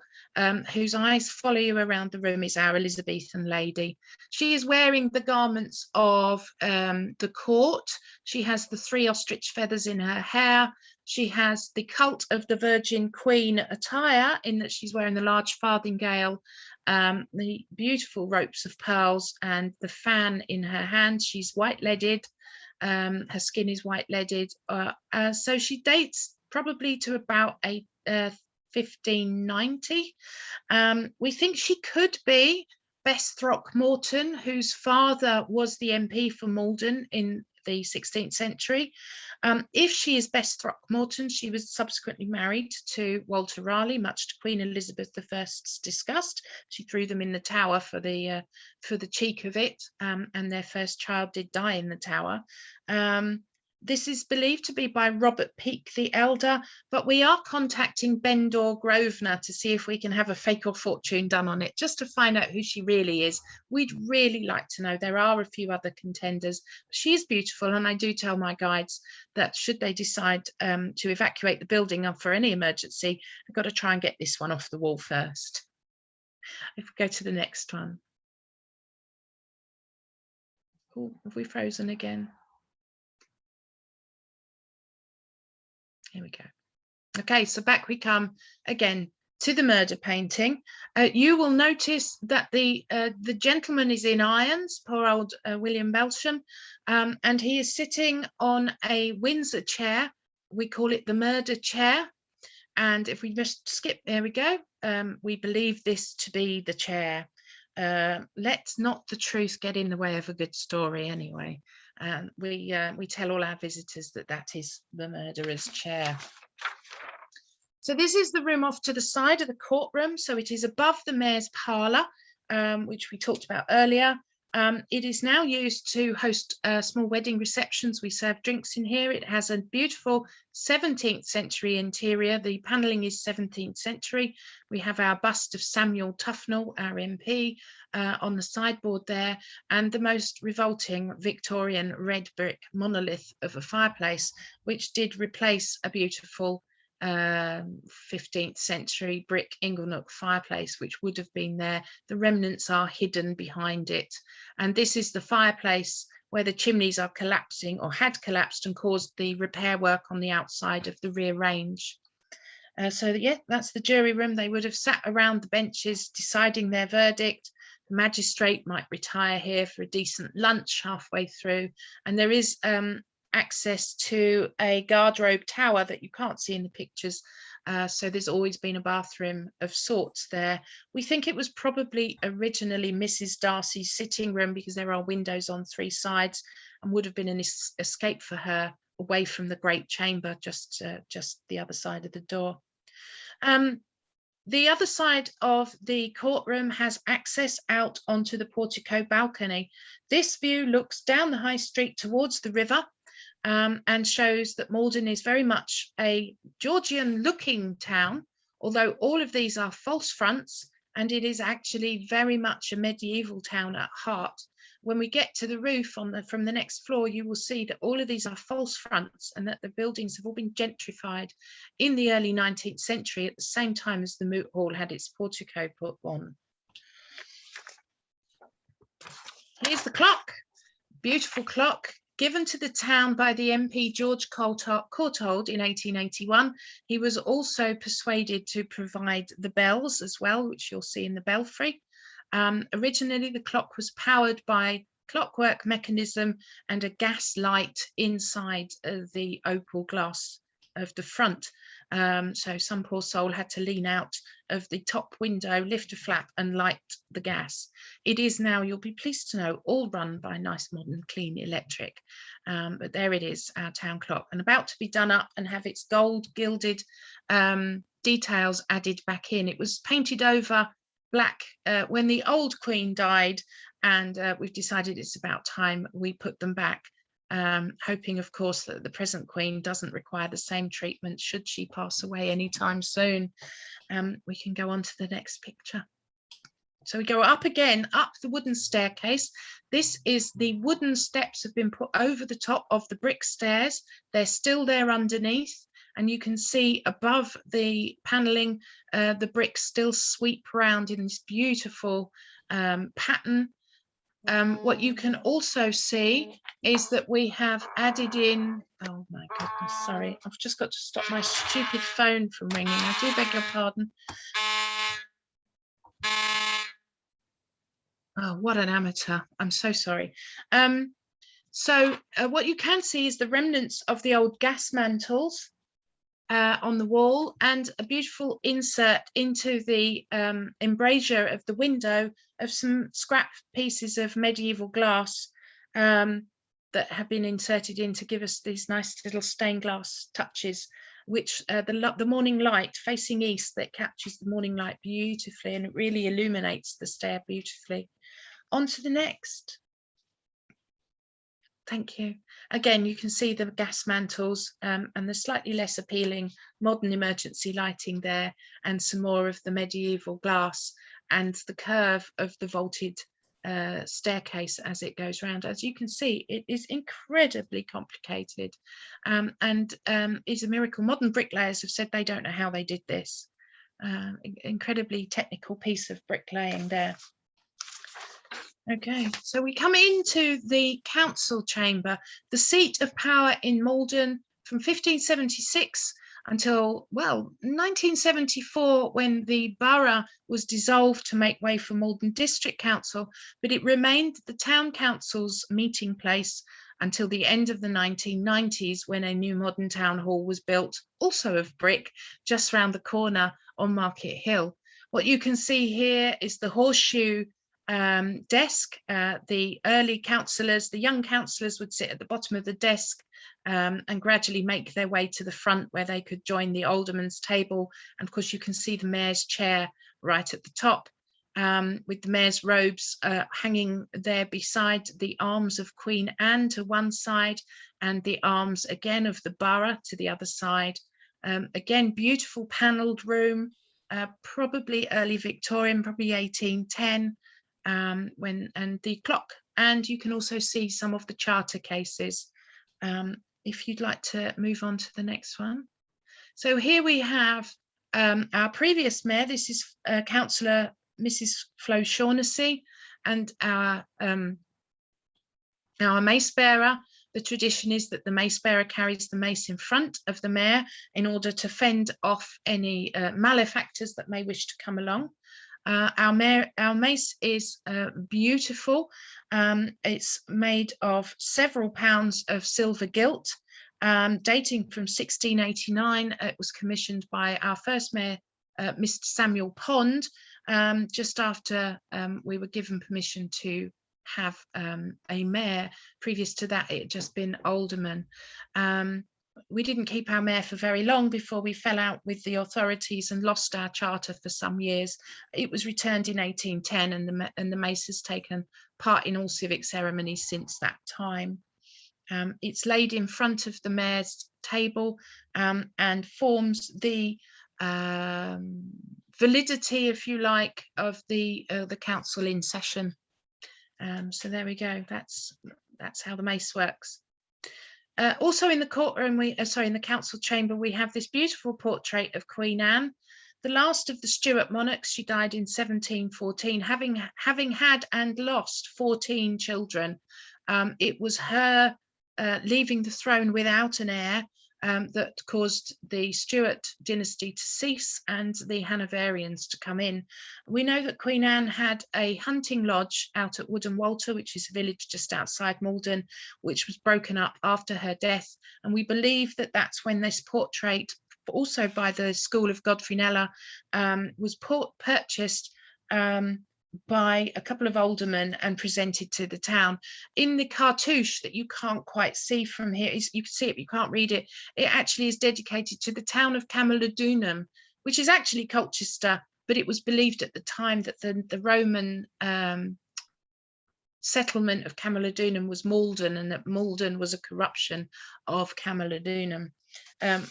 whose eyes follow you around the room, is our Elizabethan lady. She is wearing the garments of the court. She has the 3 ostrich feathers in her hair. She has the cult of the Virgin Queen attire, in that she's wearing the large farthingale, the beautiful ropes of pearls, and the fan in her hand. She's white-leaded. Her skin is white-leaded. So she dates probably to about 1590. We think she could be Bess Throckmorton, whose father was the MP for Malden in the 16th century. If she is Bess Throckmorton, she was subsequently married to Walter Raleigh, much to Queen Elizabeth I's disgust. She threw them in the Tower for the cheek of it, and their first child did die in the Tower. This is believed to be by Robert Peake the Elder, but we are contacting Bendor Grosvenor to see if we can have a fake or fortune done on it, just to find out who she really is. We'd really like to know. There are a few other contenders. She is beautiful, and I do tell my guides that should they decide to evacuate the building for any emergency, I've got to try and get this one off the wall first. If we go to the next one. Oh, have we frozen again? Here we go. Okay, so back we come again to the murder painting. You will notice that the gentleman is in irons, poor old William Belsham, and he is sitting on a Windsor chair. We call it the murder chair. And if we just skip, there we go. We believe this to be the chair. Let's not the truth get in the way of a good story anyway. We tell all our visitors that that is the murderer's chair. So this is the room off to the side of the courtroom. So it is above the mayor's parlour, which we talked about earlier. It is now used to host small wedding receptions. We serve drinks in here. It has a beautiful 17th century interior. The panelling is 17th century. We have our bust of Samuel Tufnell, our MP, on the sideboard there, and the most revolting Victorian red brick monolith of a fireplace, which did replace a beautiful 15th century brick inglenook fireplace, which would have been there. The remnants are hidden behind it. And this is the fireplace where the chimneys are collapsing or had collapsed and caused the repair work on the outside of the rear range. So yeah, that's the jury room. They would have sat around the benches deciding their verdict. The magistrate might retire here for a decent lunch halfway through. And there is access to a guardrobe tower that you can't see in the pictures. So there's always been a bathroom of sorts there. We think it was probably originally Mrs. Darcy's sitting room because there are windows on three sides and would have been an escape for her away from the great chamber, just the other side of the door. The other side of the courtroom has access out onto the portico balcony. This view looks down the high street towards the river. And shows that Malden is very much a Georgian-looking town, although all of these are false fronts, and it is actually very much a medieval town at heart. When we get to the roof from the next floor, you will see that all of these are false fronts and that the buildings have all been gentrified in the early 19th century at the same time as the Moot Hall had its portico put on. Here's the clock, beautiful clock. Given to the town by the MP George Courtauld in 1881, he was also persuaded to provide the bells as well, which you'll see in the belfry. Originally, the clock was powered by clockwork mechanism and a gas light inside the opal glass of the front. So some poor soul had to lean out of the top window, lift a flap and light the gas. It is now, you'll be pleased to know, all run by nice modern clean electric. But there it is, our town clock, and about to be done up and have its gold gilded details added back in. It was painted over black when the old Queen died, and we've decided it's about time we put them back. Hoping, of course, that the present Queen doesn't require the same treatment should she pass away anytime soon. We can go on to the next picture. So we go up again, up the wooden staircase. This is the wooden steps have been put over the top of the brick stairs. They're still there underneath. And you can see above the panelling, the bricks still sweep around in this beautiful pattern. What you can also see is that we have added in, oh my goodness, sorry, I've just got to stop my stupid phone from ringing. I do beg your pardon. Oh, what an amateur. I'm so sorry. So what you can see is the remnants of the old gas mantles on the wall and a beautiful insert into the embrasure of the window of some scrap pieces of medieval glass that have been inserted in to give us these nice little stained glass touches, which the morning light facing east that captures the morning light beautifully, and it really illuminates the stair beautifully. On to the next. Thank you. Again, you can see the gas mantles and the slightly less appealing modern emergency lighting there, and some more of the medieval glass and the curve of the vaulted staircase as it goes round. As you can see, it is incredibly complicated and is a miracle. Modern bricklayers have said they don't know how they did this. Incredibly technical piece of bricklaying there. Okay, so we come into the council chamber, the seat of power in Malden from 1576 until, well, 1974, when the borough was dissolved to make way for Malden District Council, but it remained the town council's meeting place until the end of the 1990s, when a new modern town hall was built, also of brick, just round the corner on Market Hill. What you can see here is the horseshoe desk. The early councillors, the young councillors, would sit at the bottom of the desk and gradually make their way to the front, where they could join the alderman's table. And of course you can see the mayor's chair right at the top, with the mayor's robes hanging there beside the arms of Queen Anne to one side, and the arms again of the borough to the other side. Again, beautiful panelled room, probably early Victorian, probably 1810. And the clock, and you can also see some of the charter cases. If you'd like to move on to the next one. So here we have our previous mayor. This is Councillor Mrs. Flo Shaughnessy, and our mace bearer. The tradition is that the mace bearer carries the mace in front of the mayor in order to fend off any malefactors that may wish to come along. Our mace is beautiful. It's made of several pounds of silver gilt, dating from 1689. It was commissioned by our first mayor, Mr. Samuel Pond, just after we were given permission to have a mayor. Previous to that, it had just been alderman. We didn't keep our mayor for very long before we fell out with the authorities and lost our charter for some years. It was returned in 1810, and the mace has taken part in all civic ceremonies since that time. It's laid in front of the mayor's table and forms the validity, if you like, of the council in session. So there we go. That's how the mace works. Also in the courtroom, in the council chamber, we have this beautiful portrait of Queen Anne, the last of the Stuart monarchs. She died in 1714, having had and lost 14 children. It was her leaving the throne without an heir that caused the Stuart dynasty to cease and the Hanoverians to come in. We know that Queen Anne had a hunting lodge out at Wood and Walter, which is a village just outside Malden, which was broken up after her death. And we believe that that's when this portrait, also by the School of Godfrey Kneller, was purchased by a couple of aldermen and presented to the town. In the cartouche that you can't quite see from here, you can see it, but you can't read it. It actually is dedicated to the town of Camulodunum, which is actually Colchester, but it was believed at the time that the Roman settlement of Camulodunum was Malden, and that Malden was a corruption of Camulodunum.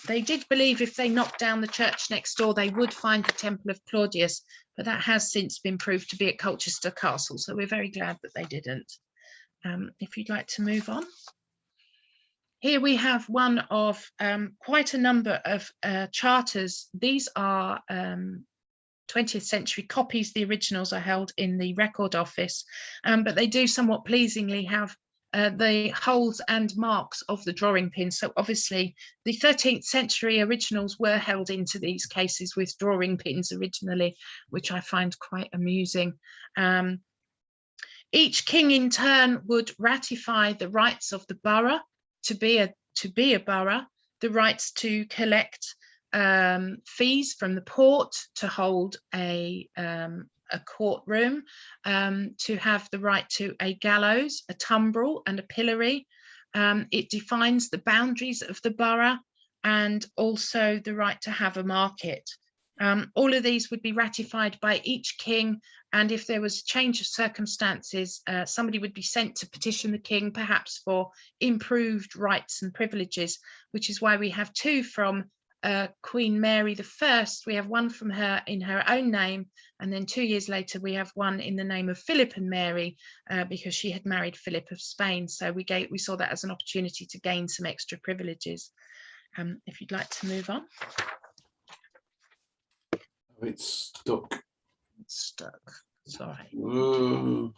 They did believe if they knocked down the church next door, they would find the Temple of Claudius, but that has since been proved to be at Colchester Castle, so we're very glad that they didn't. If you'd like to move on. Here we have one of quite a number of charters. These are 20th century copies. The originals are held in the record office, but they do somewhat pleasingly have the holes and marks of the drawing pins. So obviously the 13th century originals were held into these cases with drawing pins originally, which I find quite amusing. Each king in turn would ratify the rights of the borough to be a borough, the rights to collect fees from the port, to hold a courtroom, to have the right to a gallows, a tumbrel and a pillory. It defines the boundaries of the borough and also the right to have a market. All of these would be ratified by each king, and if there was a change of circumstances, somebody would be sent to petition the king, perhaps for improved rights and privileges, which is why we have two from Queen Mary I. We have one from her in her own name, and then 2 years later we have one in the name of Philip and Mary, because she had married Philip of Spain. So we saw that as an opportunity to gain some extra privileges. If you'd like to move on. It's stuck. It's stuck. Sorry. Whoa.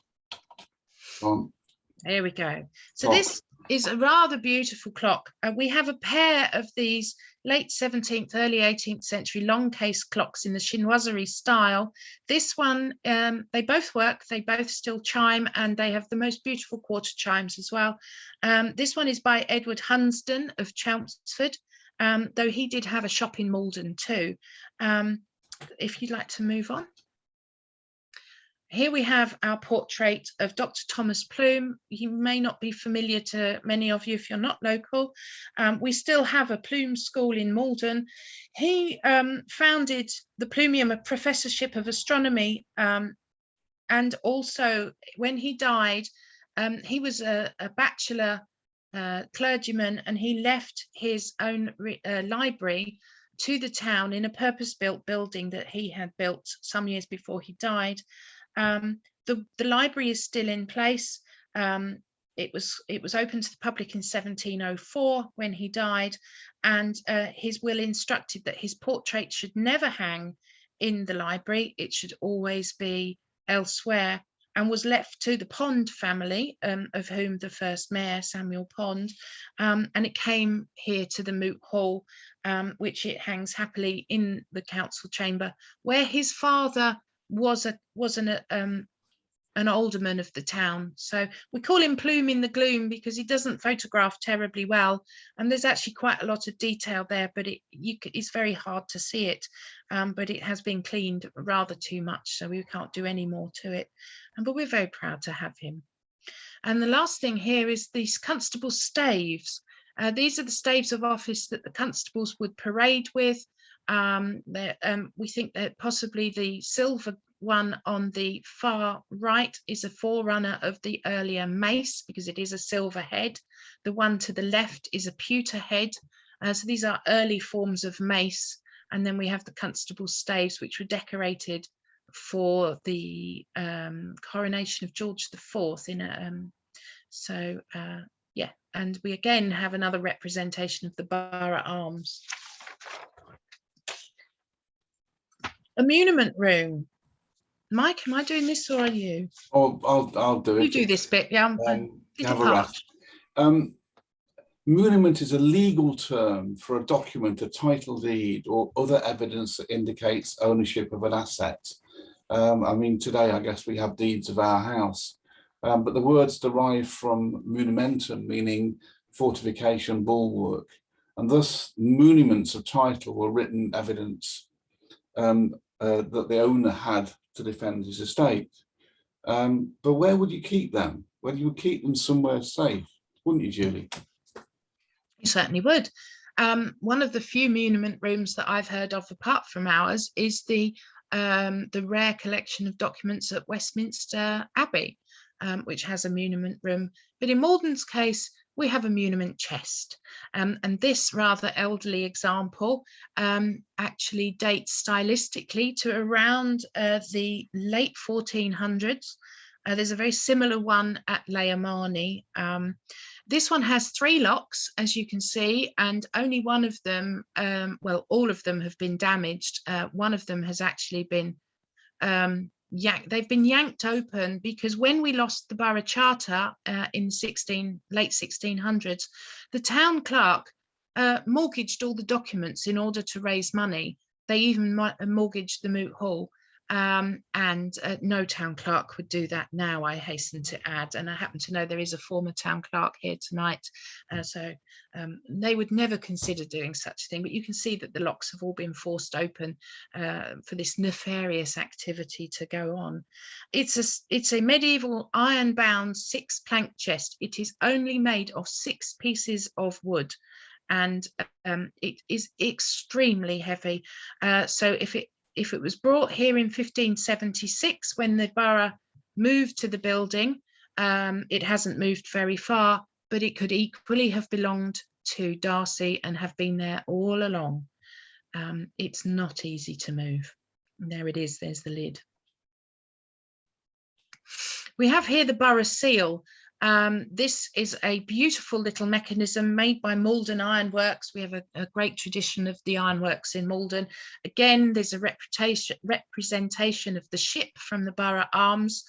On. There we go. So Clock. this is a rather beautiful clock. We have a pair of these late 17th, early 18th century long case clocks in the chinoiserie style. This one, they both work, they both still chime, and they have the most beautiful quarter chimes as well. This one is by Edward Hunsdon of Chelmsford, though he did have a shop in Malden too. If you'd like to move on. Here we have our portrait of Dr. Thomas Plume. He may not be familiar to many of you if you're not local. We still have a Plume School in Malden. He founded the Plumium Professorship of Astronomy, and also when he died, he was a bachelor clergyman, and he left his own library to the town in a purpose-built building that he had built some years before he died. The library is still in place. It was open to the public in 1704 when he died, and his will instructed that his portrait should never hang in the library. It should always be elsewhere, and was left to the Pond family, of whom the first mayor, Samuel Pond, and it came here to the Moot Hall, which it hangs happily in the council chamber, where his father was an alderman of the town. So we call him Plume in the Gloom because he doesn't photograph terribly well, and there's actually quite a lot of detail there, but it's very hard to see it, but it has been cleaned rather too much, so we can't do any more to it, but we're very proud to have him. And the last thing here is these constable staves. These are the staves of office that the constables would parade with. We think that possibly the silver one on the far right is a forerunner of the earlier mace because it is a silver head. The one to the left is a pewter head. So these are early forms of mace. And then we have the constable staves, which were decorated for the coronation of George IV in a yeah, and we again have another representation of the borough arms. A muniment room. Mike, am I doing this or are you? Oh, I'll do it. You do this bit, yeah. Have a rest. Muniment is a legal term for a document, a title deed, or other evidence that indicates ownership of an asset. I mean, today I guess we have deeds of our house, but the words derive from munimentum, meaning fortification, bulwark, and thus muniments of title were written evidence that the owner had to defend his estate. But where would you keep them? Well, you would keep them somewhere safe, wouldn't you, Julie? You certainly would. One of the few muniment rooms that I've heard of, apart from ours, is the rare collection of documents at Westminster Abbey, which has a muniment room. But in Malden's case, we have a muniment chest. And this rather elderly example actually dates stylistically to around the late 1400s. There's a very similar one at Leomani. This one has 3 locks, as you can see, and only one of them, well, all of them have been damaged. One of them has actually been they've been yanked open because when we lost the borough charter in late 1600s, the town clerk mortgaged all the documents in order to raise money. They even mortgaged the Moot Hall, and no town clerk would do that now, I hasten to add. And I happen to know there is a former town clerk here tonight, so they would never consider doing such a thing. But you can see that the locks have all been forced open for this nefarious activity to go on. It's a medieval iron-bound 6-plank chest. It is only made of 6 pieces of wood, and it is extremely heavy. So if it was brought here in 1576 when the borough moved to the building, it hasn't moved very far, but it could equally have belonged to Darcy and have been there all along. It's not easy to move. And there it is, there's the lid. We have here the borough seal. This is a beautiful little mechanism made by Malden Ironworks. We have a great tradition of the ironworks in Malden. Again, there's a representation of the ship from the borough arms.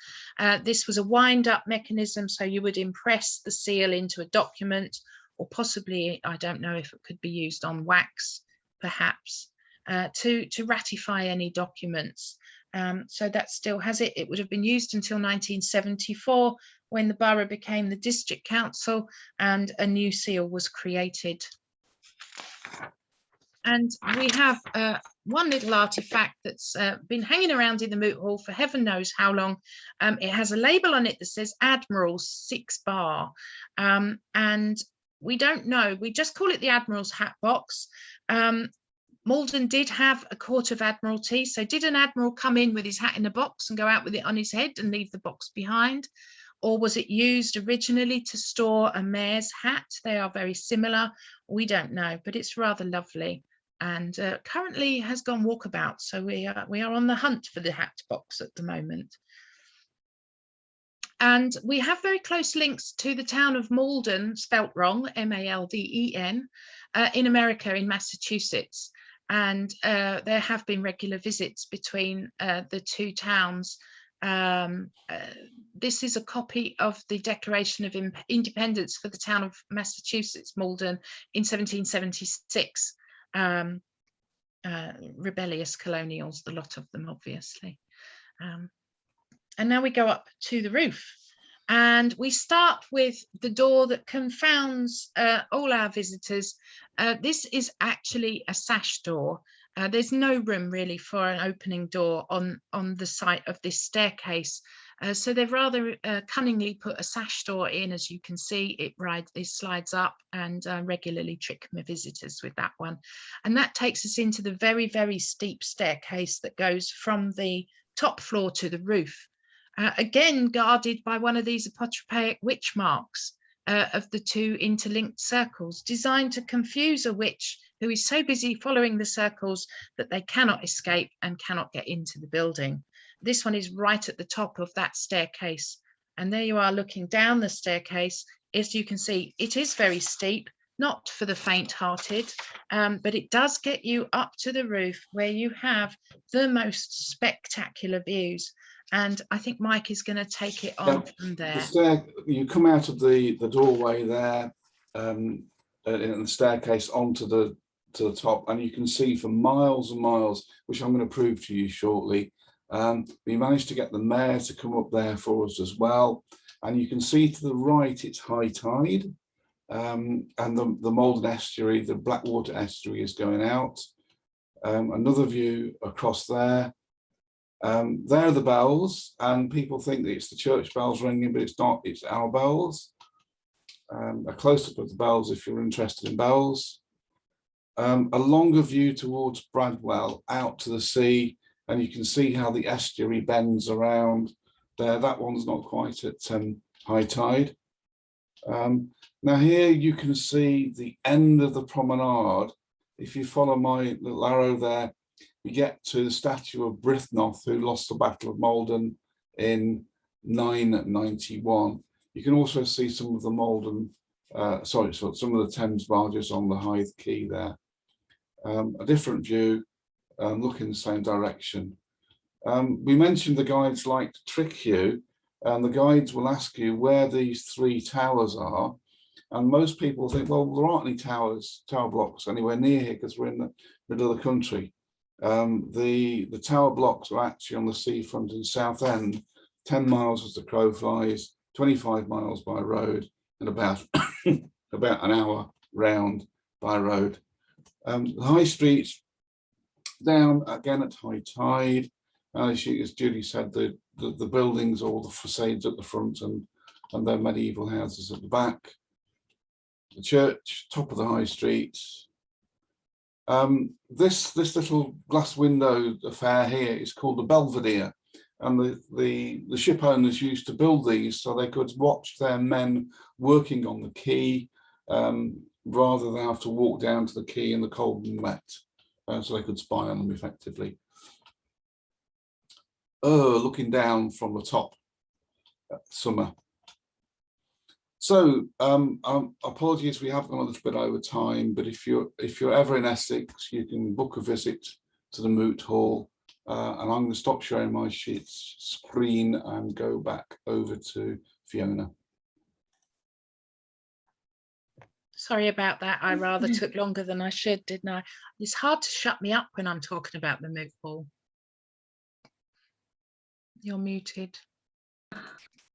This was a wind-up mechanism, so you would impress the seal into a document, or possibly, I don't know if it could be used on wax, perhaps, to ratify any documents. So that still has it. It would have been used until 1974, when the borough became the district council and a new seal was created. And we have one little artifact that's been hanging around in the Moot Hall for heaven knows how long. It has a label on it that says Admiral's 6 bar. And we don't know, we just call it the Admiral's hat box. Malden did have a court of admiralty. So did an admiral come in with his hat in a box and go out with it on his head and leave the box behind? Or was it used originally to store a mayor's hat? They are very similar. We don't know, but it's rather lovely, and currently has gone walkabout. So we are on the hunt for the hat box at the moment. And we have very close links to the town of Malden, spelt wrong, M-A-L-D-E-N, in America, in Massachusetts. And there have been regular visits between the two towns. This is a copy of the Declaration of Independence for the town of Massachusetts, Malden, in 1776. Rebellious colonials, the lot of them, obviously. And now we go up to the roof. And we start with the door that confounds all our visitors. This is actually a sash door. There's no room really for an opening door on the site of this staircase. So they've rather cunningly put a sash door in. As you can see, it slides up, and regularly trick my visitors with that one. And that takes us into the very, very steep staircase that goes from the top floor to the roof. Again, guarded by one of these apotropaic witch marks of the two interlinked circles, designed to confuse a witch who is so busy following the circles that they cannot escape and cannot get into the building. This one is right at the top of that staircase. And there you are looking down the staircase. As you can see, it is very steep, not for the faint-hearted, but it does get you up to the roof, where you have the most spectacular views. And I think Mike is going to take it on from there. You come out of the doorway there, in the staircase onto the top, and you can see for miles and miles, which I'm going to prove to you shortly. We managed to get the mayor to come up there for us as well, and you can see to the right it's high tide, and the Malden estuary, the Blackwater estuary, is going out. Another view across there. There are the bells, and people think that it's the church bells ringing, but it's not, it's our bells. A close-up of the bells if you're interested in bells. A longer view towards Bradwell, out to the sea, and you can see how the estuary bends around there. That one's not quite at high tide. Now here you can see the end of the promenade. If you follow my little arrow there, we get to the statue of Brythnoth, who lost the Battle of Malden in 991. You can also see some of the Malden, some of the Thames barges on the Hythe Quay there. A different view, looking the same direction. We mentioned the guides like to trick you, and the guides will ask you where these 3 towers are. And most people think, well, there aren't any tower blocks anywhere near here because we're in the middle of the country. The tower blocks are actually on the seafront in Southend, 10 miles as the crow flies, 25 miles by road, and about about an hour round by road. The high street's down again at high tide. As Judy said, the buildings, all the facades at the front, and their medieval houses at the back. The church, top of the high street. This little glass window affair here is called the Belvedere, and the ship owners used to build these so they could watch their men working on the quay, rather than have to walk down to the quay in the cold and wet, so they could spy on them effectively. Looking down from the top at summer. So apologies, we have gone a little bit over time, but if you're ever in Essex, you can book a visit to the Moot Hall. And I'm going to stop sharing my screen and go back over to Fiona. Sorry about that. I rather took longer than I should, didn't I? It's hard to shut me up when I'm talking about the Moot Hall. You're muted.